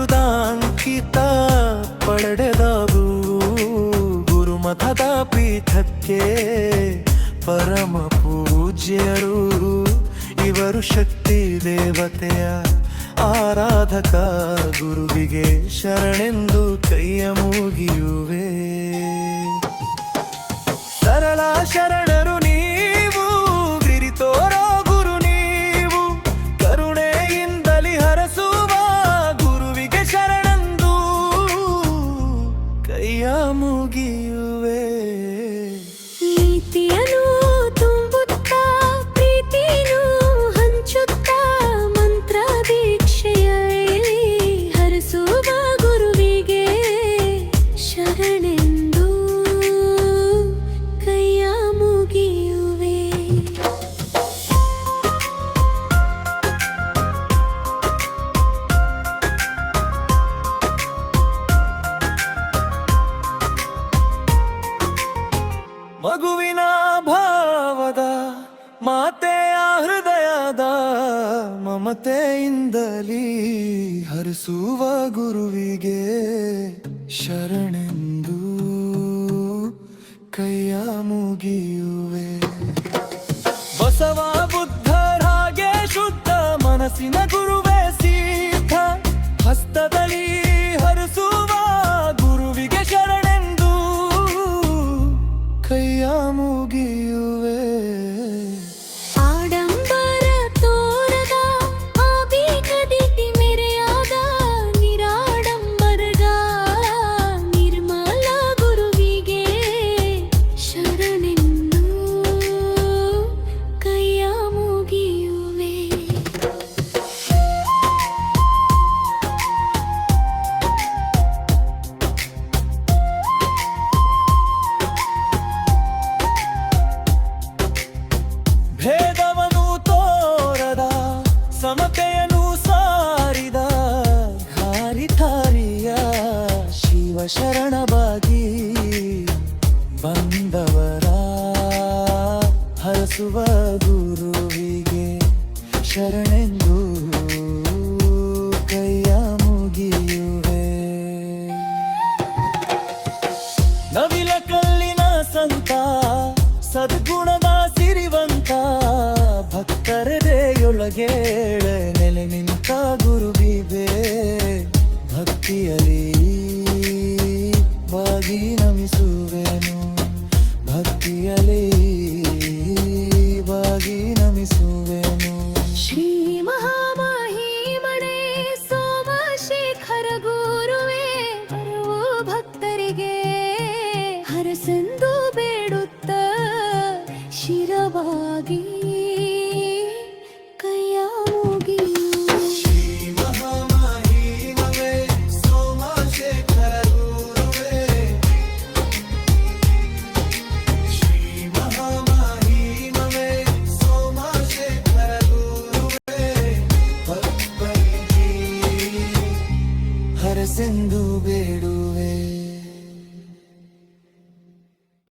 ಬಿರುದಾಂಕಿತ ಪಡೆದವು ಗುರುಮಠದ ಪೀಠಕ್ಕೆ ಪರಮ ಪೂಜ್ಯರು ಇವರು ಶಕ್ತಿ ದೇವತೆಯ ಆರಾಧಕ ಗುರುವಿಗೆ ಶರಣೆಂದು ಕೈಯ ಮುಗಿಯುವೆ ಸರಳ ಶರಣರು ನೀವು ಗಿರಿತೋರೋ ಗುರು ನೀವು ಕರುಣೆಯಿಂದಲಿ ಹರಸುವ ಗುರುವಿಗೆ ಶರಣೆಂದು ಕೈಯ ಮುಗಿಯುವೆ ನೀತಿಯನ್ನು ತುಂಬುತ್ತಾ ಪ್ರೀತಿಯನ್ನು ಹಂಚುತ್ತಾ ಮಂತ್ರ ದೀಕ್ಷೆಯಲ್ಲಿ ಹರಿಸುವ ಗುರುವಿಗೆ ಶರಣೆಂದು ಕೈಯ ಮುಗಿಯುವೆ ಮಗುವಿನ ಭಾವದ ಮಾತೆಯ ಹೃದಯದ ಮಮತೆಯಿಂದಲೀ ಹರಿಸುವ ಗುರುವಿಗೆ ಶರಣೆಂದು ಕೈಯ ಮುಗಿಯುವೆ ಬಸವ ಬುದ್ಧರಾಗೆ ಶುದ್ಧ ಮನಸ್ಸಿನ ಗುರುವೇ ಸಿದ್ಧ ಹಸ್ತದಲ್ಲಿ ಹರಿಸುವ ಗುರುವಿಗೆ ಶರಣೆಂದು ಕೈಯ ಮುಗಿಯುವೆ ಆಡಂಬರ ತೋರದ ಆಬಿಕದಿತಿ ಮೆರೆಯಾದ ನಿರಾಡಂಬರದ ನಿರ್ಮಲ ಗುರುವಿಗೆ ಶರಣೆಂದು ಕೈಯ ಮುಗಿಯುವೆ ಭೇದವನ್ನು ತೋರದ ಸಮತೆಯನ್ನು ಸಾರಿದ ಘಾರಿಧಾರಿಯ ಶಿವ ಶರಣವಾಗಿ ಬಂದವರ ಹರಸುವ ಗುರುವಿಗೆ ಶರಣೆಂದು ಕೈಯ ಮುಗಿಯುವೆ ನವಿಲ ಕಲ್ಲಿನ ಸಂತ ಸದ್ಗುಣದ ಸಿರಿವಂತ ಭಕ್ತರೆದೆಯೊಳಗೆ ನೆಲೆ ನಿಂತ ಗುರುವಿಗೆ ಭಕ್ತಿಯಲ್ಲಿ ಬಾಗಿ ನಮಿಸುವೆನು ಭಕ್ತಿಯಲ್ಲಿ ಬಾಗಿ ನಮಿಸುವೆನು ಶ್ರೀ ಮಹಾಮಹಿಮಣೆ ಸೋಮಶೇಖರ ಗುರುವೇ ಬರುವ ಭಕ್ತರಿಗೆ ಹರಸೆಂದು ಬೇಡುತ್ತ ಶಿರವಾಗಿ ಕೈಯ ಮುಗಿಯುವೆ ಶ್ರೀ ಮಹಾಮಹಿಮವೇ ಸೋಮಶೇಖರ ಗುರುವೇ ಶ್ರೀ ಮಹಾಮಹಿಮವೇ ಸೋಮಶೇಖರ ಗುರುವೇ ಭಕ್ತರಿಗೆ ಹರಸೆಂದು ಬೇಡುವೆ